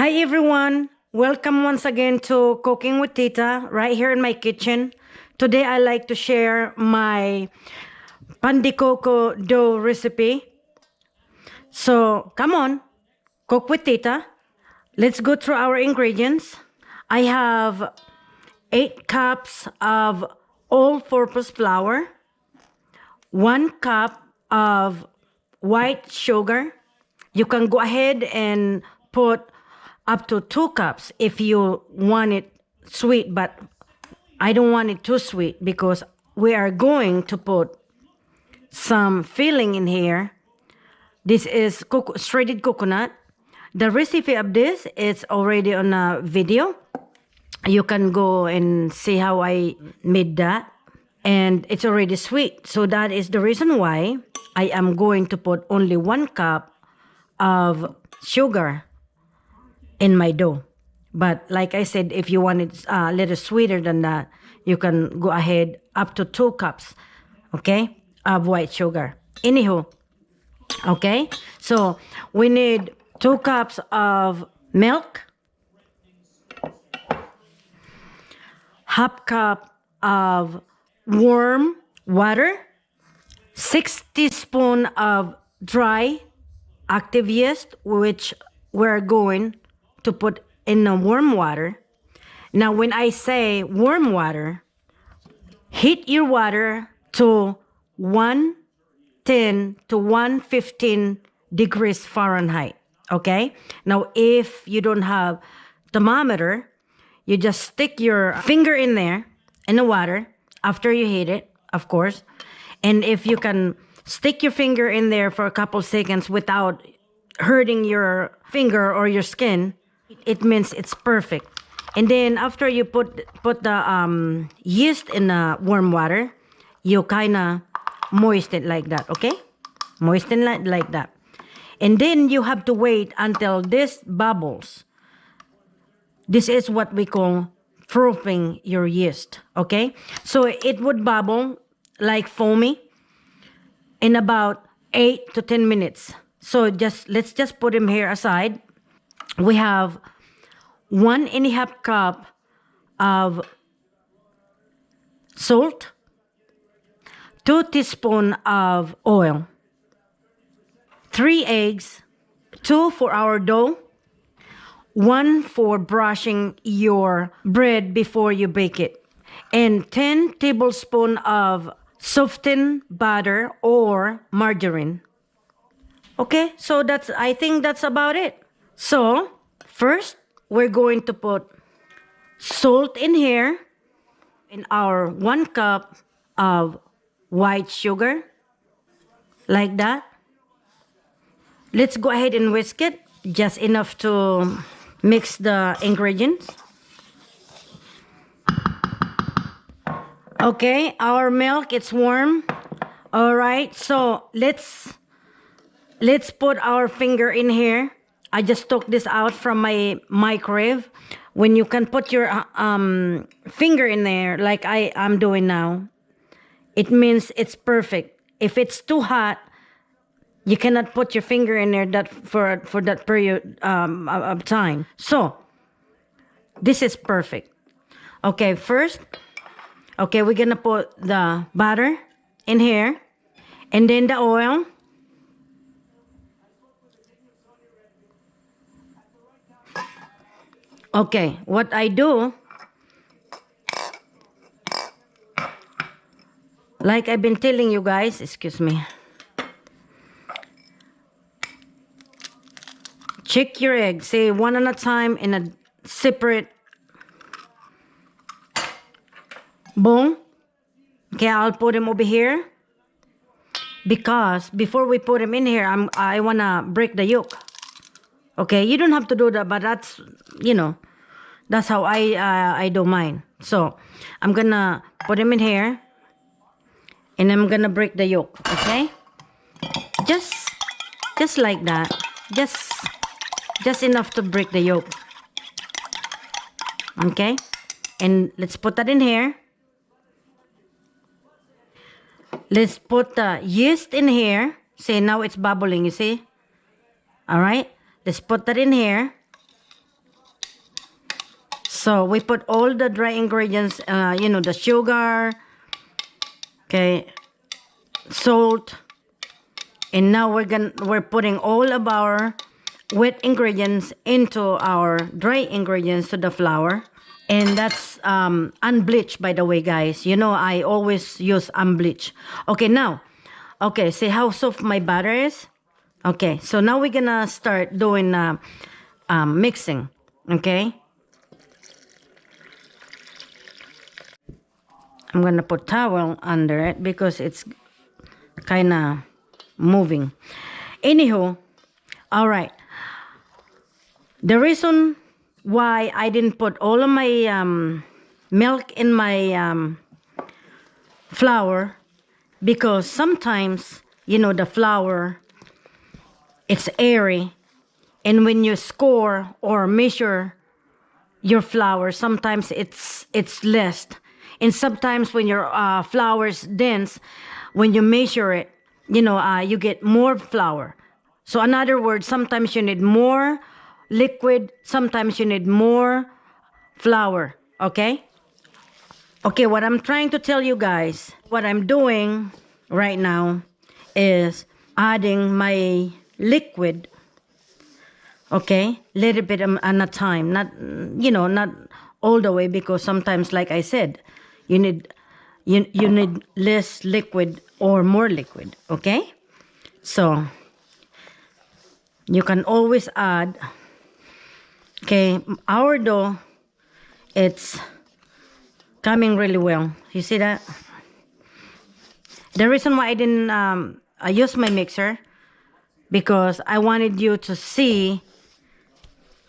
Hi everyone, welcome once again to Cooking with Tita right here in my kitchen. Today I like to share my Pan De Coco dough recipe. So come on, cook with Tita. Let's go through our ingredients. I have 8 cups of all-purpose flour, 1 cup of white sugar. You can go ahead and put up to 2 cups if you want it sweet, but I don't want it too sweet because we are going to put some filling in here. This is shredded coconut. The recipe of this is already on a video. You can go and see how I made that. And it's already sweet. So that is the reason why I am going to put only 1 cup of sugar in my dough. But like I said, if you want it a little sweeter than that, you can go ahead up to 2 cups, okay, of white sugar. Anywho, okay, so we need 2 cups of milk, half cup of warm water, 6 teaspoons of dry active yeast, which we're going to put in the warm water. Now, when I say warm water, heat your water to 110 to 115 degrees Fahrenheit, okay? Now, if you don't have thermometer, you just stick your finger in there in the water after you heat it, of course. And if you can stick your finger in there for a couple seconds without hurting your finger or your skin, it means it's perfect. And then after you put the yeast in the warm water, you kind of moisten it like that, okay? Moisten like that. And then you have to wait until this bubbles. This is what we call frothing your yeast, okay? So it would bubble like foamy in about 8 to 10 minutes. So let's just put him here aside. We have 1.5 cup of salt, 2 teaspoons of oil, 3 eggs, 2 for our dough, 1 for brushing your bread before you bake it, and 10 tablespoons of softened butter or margarine. Okay, so I think that's about it. So first, we're going to put salt in here in our 1 cup of white sugar, like that. Let's go ahead and whisk it, just enough to mix the ingredients. Okay, our milk, it's warm. All right, so let's put our finger in here. I just took this out from my microwave. When you can put your finger in there like I'm doing now, it means it's perfect. If it's too hot, you cannot put your finger in there for that period of time. So this is perfect. Okay, first, okay, we're gonna put the butter in here, and then the oil. Okay, what I do, like I've been telling you guys, excuse me, check your eggs, say one at a time in a separate bowl. Okay, I'll put them over here because before we put them in here, I wanna break the yolk. Okay, you don't have to do that, but that's, you know, that's how I do mine. So I'm gonna put them in here, and I'm gonna break the yolk. Okay, just like that, just enough to break the yolk. Okay, and let's put that in here. Let's put the yeast in here. See, now it's bubbling, you see? All right, let's put that in here. So we put all the dry ingredients, you know, the sugar, okay, salt, and now we're putting all of our wet ingredients into our dry ingredients to the flour. And that's unbleached, by the way, guys. You know, I always use unbleached. Okay, now, okay, see how soft my butter is? Okay, so now we're gonna start doing mixing, okay? I'm gonna put towel under it because it's kind of moving. Anywho, all right. The reason why I didn't put all of my milk in my flour, because sometimes, you know, the flour, it's airy, and when you score or measure your flour, sometimes it's less, and sometimes when your flour is dense, when you measure it, you know, you get more flour. So in other words, sometimes you need more liquid, sometimes you need more flour, okay? Okay, what I'm trying to tell you guys, what I'm doing right now is adding my liquid, okay, little bit at a time, not, you know, not all the way, because sometimes, like I said, you need less liquid or more liquid, okay? So you can always add. Okay, our dough, it's coming really well. You see that? The reason why I didn't use my mixer, because I wanted you to see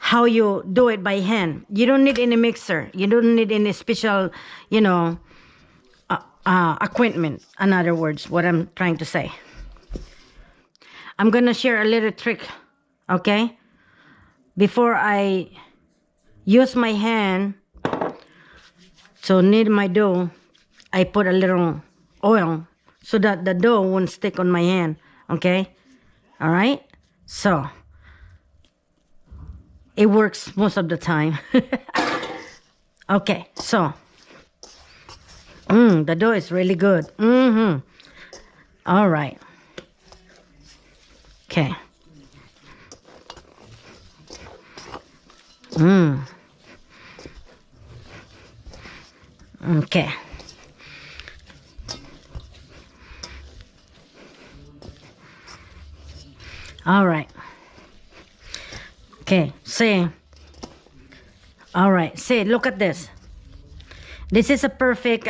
how you do it by hand. You don't need any mixer. You don't need any special, you know, equipment. In other words, what I'm trying to say. I'm gonna share a little trick, okay? Before I use my hand to knead my dough, I put a little oil so that the dough won't stick on my hand, okay? All right? So, it works most of the time. Okay, so, the dough is really good. All right. Okay. Okay. All right. Okay, see. All right, see, look at this. This is a perfect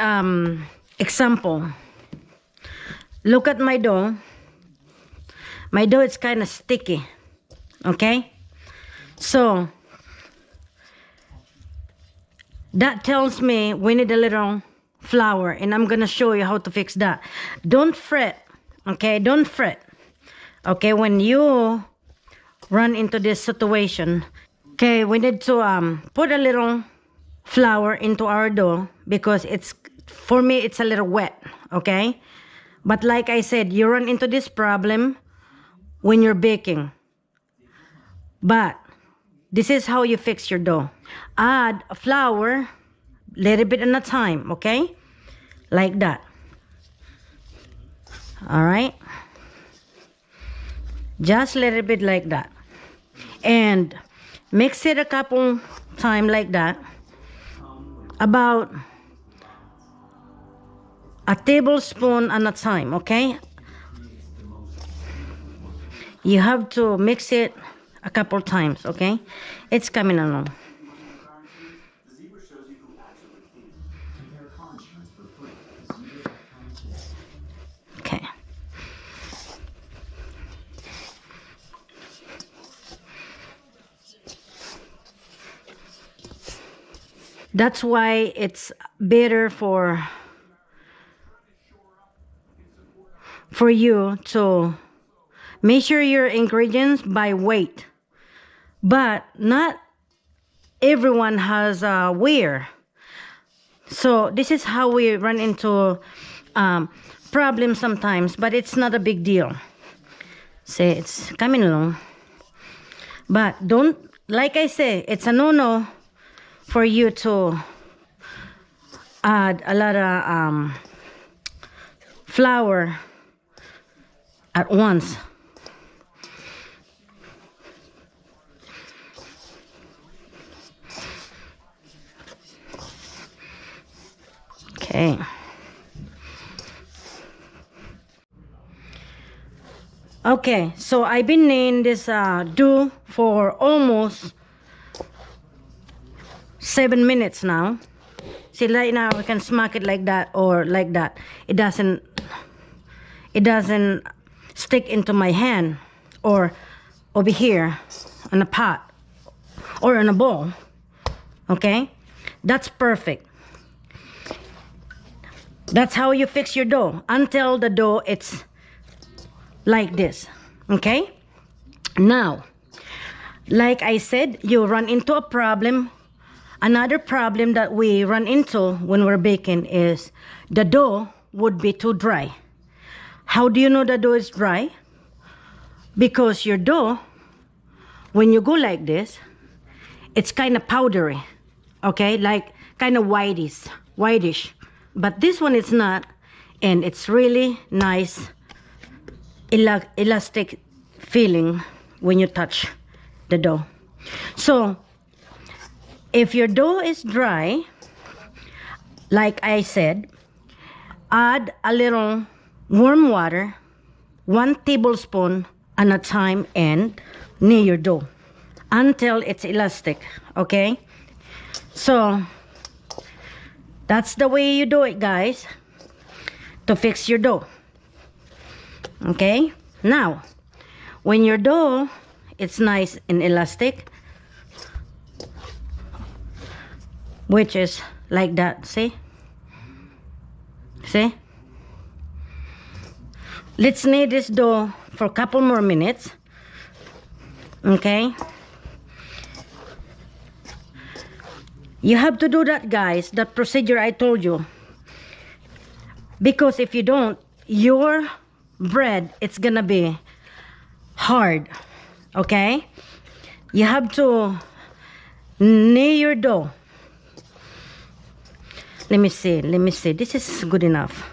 example. Look at my dough. My dough is kind of sticky. Okay? So, that tells me we need a little flour, and I'm gonna show you how to fix that. Don't fret, okay? Don't fret, okay? When you run into this situation, okay, we need to put a little flour into our dough, because it's, for me, it's a little wet, okay? But like I said, you run into this problem when you're baking. But this is how you fix your dough. Add flour, little bit at a time, okay? Like that. All right? Just a little bit like that. And mix it a couple times like that. About a tablespoon at a time, okay? You have to mix it a couple times, okay? It's coming along. Okay. That's why it's better for you to measure your ingredients by weight. But not everyone has a wear. So this is how we run into problems sometimes, but it's not a big deal. See, it's coming along. But don't, like I say, it's a no-no for you to add a lot of flour at once. Okay. Okay, so I've been kneading this dough for almost 7 minutes now. See, right now we can smack it like that or like that. It doesn't stick into my hand or over here on a pot or in a bowl. Okay, that's perfect. That's how you fix your dough until the dough it's like this. Okay, now like I said, you run into a problem. Another problem that we run into when we're baking is the dough would be too dry. How do you know the dough is dry? Because your dough, when you go like this, it's kind of powdery, okay, like kind of whitish, but this one is not, and it's really nice elastic feeling when you touch the dough. So if your dough is dry, like I said, add a little warm water, 1 tablespoon at a time, and knead your dough until it's elastic. Okay, so that's the way you do it, guys, to fix your dough. Okay, now when your dough it's nice and elastic, which is like that, see, let's knead this dough for a couple more minutes. Okay, you have to do that, guys, that procedure I told you, because if you don't, your bread it's gonna be hard. Okay, you have to knead your dough. Let me see, this is good enough.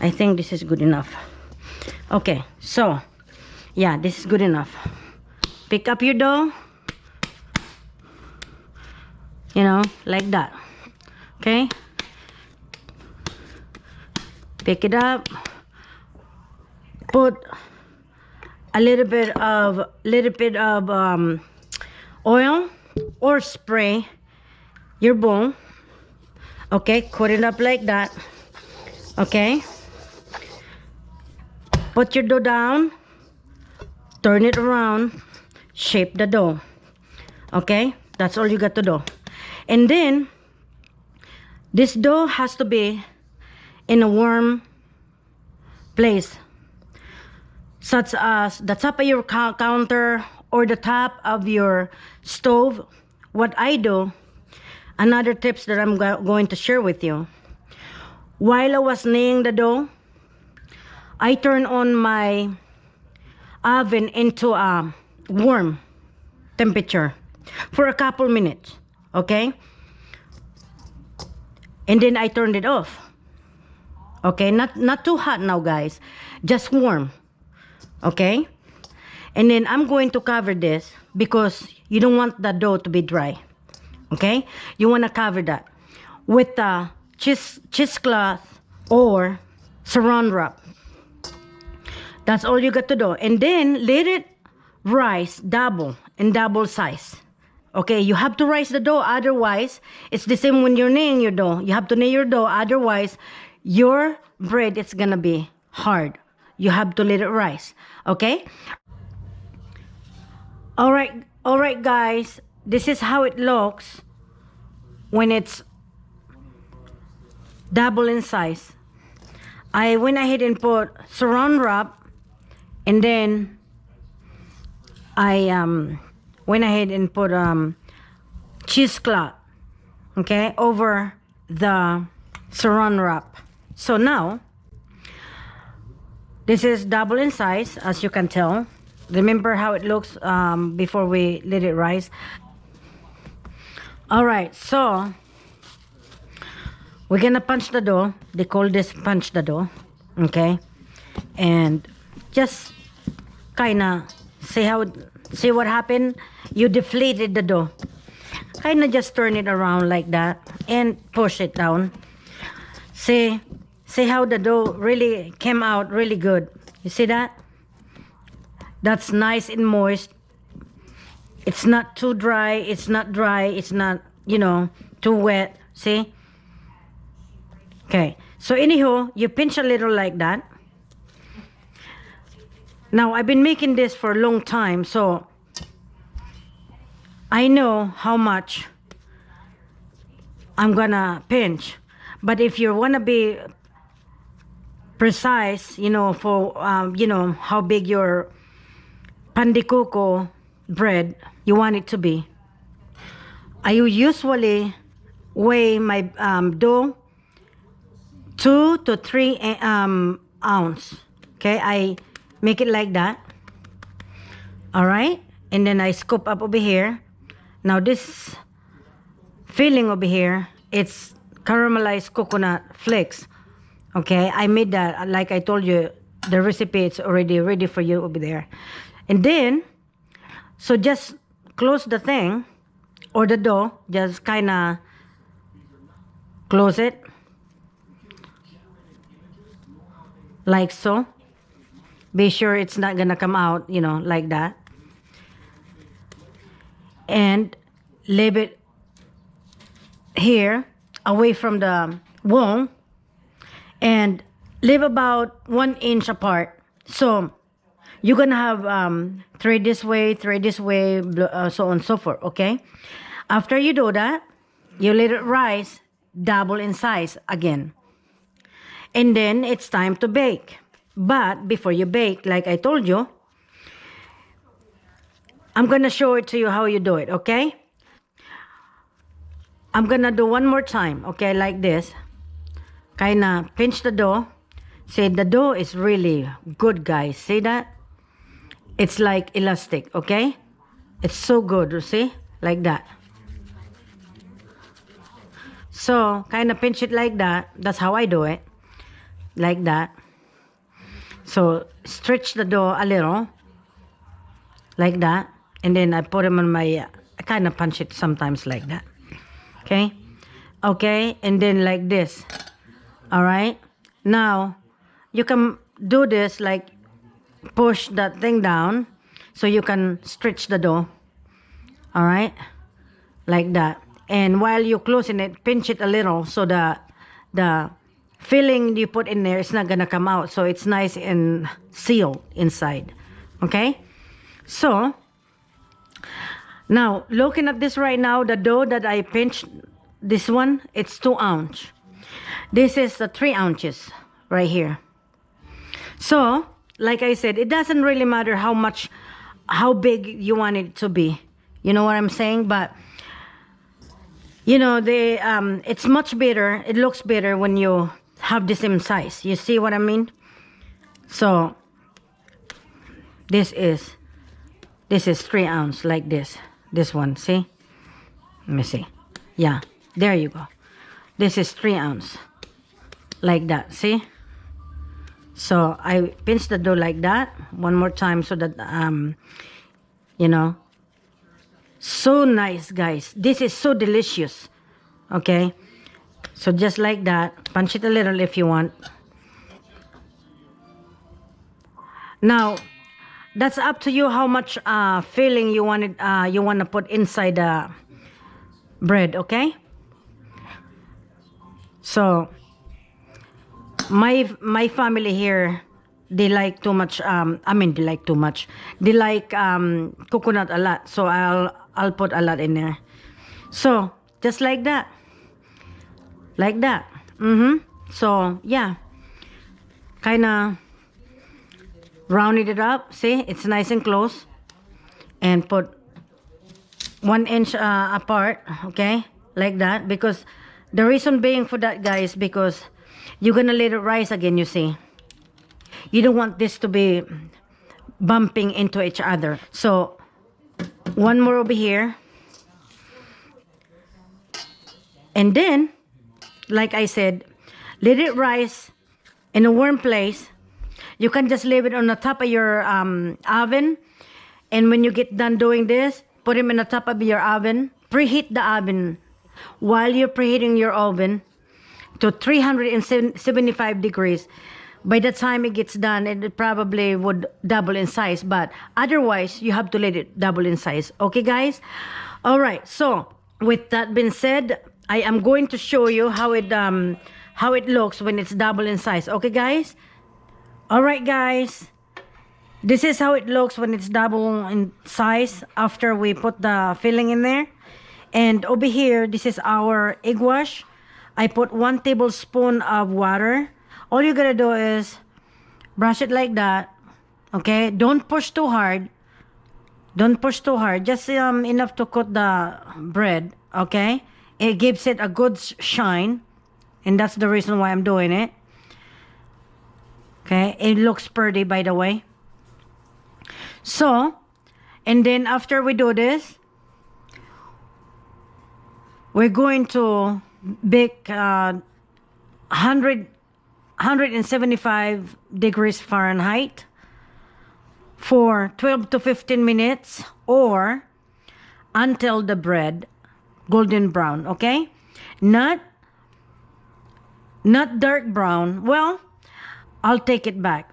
I think this is good enough. Okay, so yeah, this is good enough. Pick up your dough, you know, like that. Okay, pick it up, put a little bit of oil or spray your bowl. Okay, cut it up like that. Okay, put your dough down, turn it around, shape the dough. Okay, that's all you got to do. And then this dough has to be in a warm place, such as the top of your counter or the top of your stove. What I do, another tips that I'm going to share with you, while I was kneading the dough, I turn on my oven into a warm temperature for a couple minutes. Okay, and then I turned it off. Okay, not too hot now, guys, just warm. Okay, and then I'm going to cover this because you don't want the dough to be dry. Okay, you want to cover that with a cheesecloth or saran wrap. That's all you got to do. And then let it rise double size. Okay, you have to rise the dough, otherwise it's the same when you're kneading your dough. You have to knead your dough, otherwise your bread it's gonna be hard. You have to let it rise. Okay, all right guys, this is how it looks when it's double in size. I went ahead and put saran wrap, and then I went ahead and put cheesecloth, okay, over the saran wrap. So now this is double in size, as you can tell. Remember how it looks before we let it rise. All right, so we're gonna punch the dough. They call this punch the dough. Okay, and just kind of see what happened. You deflated the dough. Kind of just turn it around like that and push it down. See how the dough really came out really good. You see that? That's nice and moist. It's not too dry. It's not dry. It's not, too wet. See? Okay. So anyhow, you pinch a little like that. Now, I've been making this for a long time, so I know how much I'm gonna pinch. But if you wanna be precise, for, how big your Pan De Coco bread you want it to be, I usually weigh my dough 2 to 3 ounce. Okay, I make it like that. All right, and then I scoop up over here. Now this filling over here, it's caramelized coconut flakes. Okay, I made that, like I told you, the recipe, it's already ready for you over there. And then, so just close the thing, or the dough, just kind of close it, like so. Be sure it's not gonna come out, like that. And leave it here, away from the wall, and leave about 1 inch apart. So you're gonna have 3 this way, 3 this way, so on and so forth. Okay, after you do that, you let it rise, double in size again, and then it's time to bake. But before you bake, like I told you, I'm gonna show it to you how you do it. Okay, I'm gonna do one more time. Okay, like this, kind of pinch the dough. See, the dough is really good, guys. See that? It's like elastic. Okay, it's so good. You see, like that. So kind of pinch it like that. That's how I do it, like that. So stretch the dough a little, like that, and then I put them on my, I kind of punch it sometimes like that. Okay, and then like this. All right, now you can do this, like push that thing down so you can stretch the dough. All right, like that. And while you're closing it, pinch it a little so the filling you put in there is not gonna come out, so it's nice and sealed inside. Okay, so now looking at this right now, the dough that I pinched, this one, it's 2 ounce. This is the 3 ounces right here. So like I said, it doesn't really matter how big you want it to be, you know what I'm saying? But it's much better, it looks better when you have the same size. You see what I mean? So this is 3 ounce, like this one. See, let me see. Yeah, there you go. This is 3 ounce, like that. See? So I pinch the dough like that one more time so that so nice, guys. This is so delicious. Okay, so just like that, punch it a little if you want. Now that's up to you how much filling you want to put inside the bread. Okay, so my family here, they like too much, they like coconut a lot, so I'll put a lot in there. So just like that, so yeah, kind of rounded it up. See, it's nice and close, and put 1 inch apart. Okay, like that, because the reason being for that, guys, because you're gonna let it rise again. You see, you don't want this to be bumping into each other. So one more over here. And then, like I said, let it rise in a warm place. You can just leave it on the top of your oven. And when you get done doing this, put them in the top of your oven. Preheat the oven. While you're preheating your oven to 375 degrees, by the time it gets done, it probably would double in size. But otherwise, you have to let it double in size. Okay, guys? All right. So, with that being said, I am going to show you how it looks when it's double in size. Okay, guys? All right, guys. This is how it looks when it's double in size after we put the filling in there. And over here, this is our egg wash. I put 1 tablespoon of water. All you gotta do is brush it like that. Okay? Don't push too hard. Don't push too hard. Just enough to coat the bread. Okay? It gives it a good shine. And that's the reason why I'm doing it. Okay? It looks pretty, by the way. So, and then after we do this, we're going to bake 175 degrees Fahrenheit for 12 to 15 minutes or until the bread golden brown, okay? Not dark brown. Well, I'll take it back.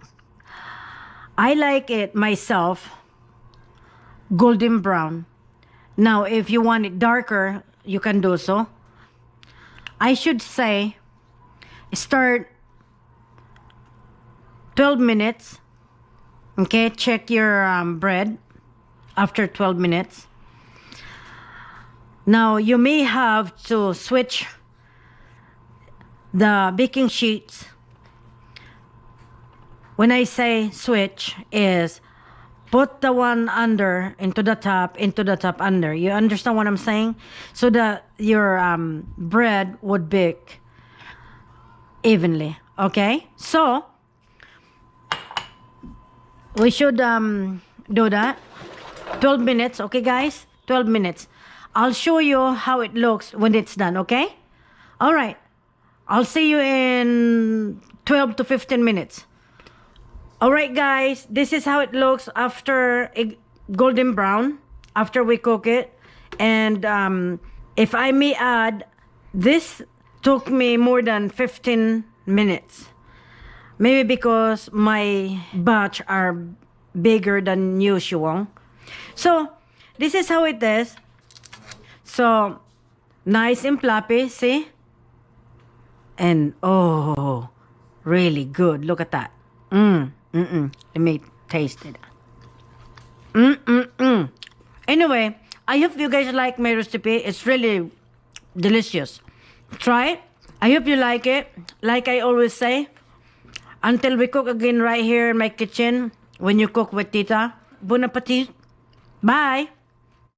I like it myself golden brown. Now, if you want it darker, you can do so. I should say start 12 minutes. Okay, check your bread after 12 minutes. Now, you may have to switch the baking sheets. When I say switch, is put the one under into the top, under. You understand what I'm saying? So that your bread would bake evenly. Okay? So, we should do that. 12 minutes. Okay, guys? 12 minutes. I'll show you how it looks when it's done. Okay? All right. I'll see you in 12 to 15 minutes. Alright, guys, this is how it looks after golden brown, after we cook it. And if I may add, this took me more than 15 minutes. Maybe because my batch are bigger than usual. So, this is how it is. So, nice and fluffy, see? And, oh, really good. Look at that. Let me taste it. Anyway, I hope you guys like my recipe. It's really delicious. Try it. I hope you like it. Like I always say, until we cook again right here in my kitchen, when you cook with Tita. Bon appetit. Bye.